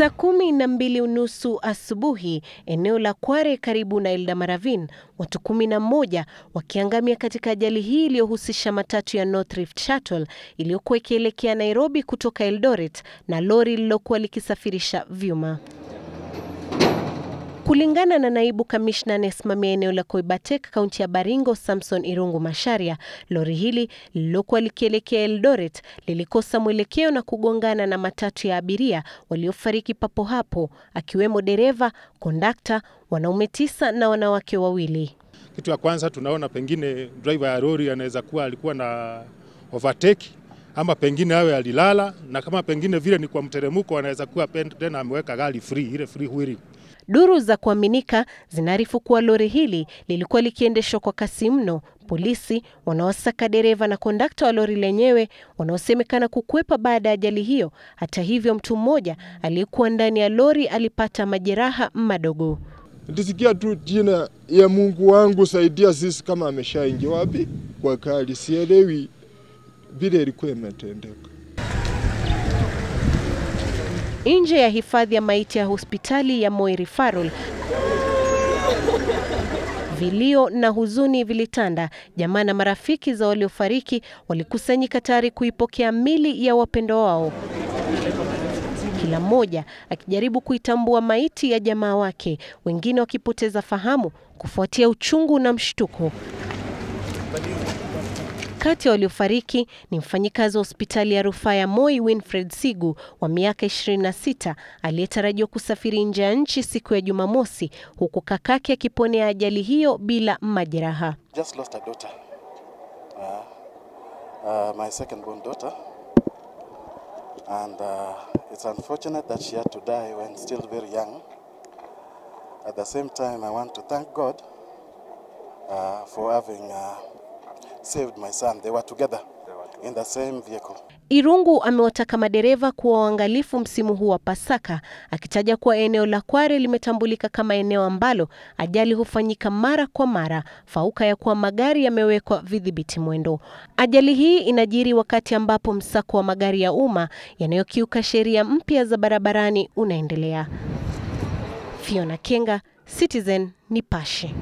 Saa 12:30 asubuhi, eneo la Kware karibu na Eldoradhine, watu 11 wakiangamia katika ajali hii iliyohusisha matatu ya North Rift Shuttle iliyokuwa ikielekea Nairobi kutoka Eldoret na lori lilokuwa likisafirisha vyuma. Kulingana na naibu kamishna anayesimamia eneo la Koibatek, kaunti ya Baringo, Samson Irungu Macharia, lori hili lilokuwa likielekea Eldoret lilikosa mwelekeo na kugongana na matatu ya abiria waliofariki papo hapo, akiwemo dereva, kondakta, wanaume 9 na wanawake 2. Kitu ya kwanza tunaona pengine driver ya lori anaweza kuwa alikuwa na overtake ama pengine awe alilala, na kama pengine vile ni kwa mteremko anaweza kuwa tena ameweka gari ile free wheeling. Duru za kuaminika zinaarifu kuwa lori hili lilikuwa likiendeshwa kwa kasi mno. Polisi wanaosaka dereva na kondakta wa lori lenyewe wanaosemekana kukwepa baada ya ajali hiyo. Hata hivyo, mtu mmoja aliyekuwa ndani ya lori alipata majeraha madogo. Nitisikia tu jina ya Mungu wangu, saidia sisi, kama ameshaingia wapi kwa kali, sielewi vile ilikuwa imetendeka. Nje ya hifadhi ya maiti ya hospitali ya Moi Referral, vilio na huzuni vilitanda. Jamaa na marafiki za waliofariki walikusanyika tayari kuipokea mili ya wapendwa wao, kila mmoja akijaribu kuitambua maiti ya jamaa wake, wengine wakipoteza fahamu kufuatia uchungu na mshtuko. Kati ya waliofariki ni mfanyikazi wa hospitali ya rufaa ya Moi, Winfred Sigu, wa miaka 26, aliyetarajiwa kusafiri nje ya nchi siku ya Jumamosi, huku kakake akiponea ajali hiyo bila majeraha. Just lost a daughter, my second born daughter, and it's unfortunate that she had to die when still very young. At the same time, I want to thank God for having saved my son. They were together in the same vehicle. Irungu amewataka madereva kuwa waangalifu msimu huu wa Pasaka, akitaja kuwa eneo la Kware limetambulika kama eneo ambalo ajali hufanyika mara kwa mara, fauka ya kuwa magari yamewekwa vidhibiti mwendo. Ajali hii inajiri wakati ambapo msako wa magari ya umma yanayokiuka sheria mpya za barabarani unaendelea. Fiona Kenga, Citizen, Nipashe.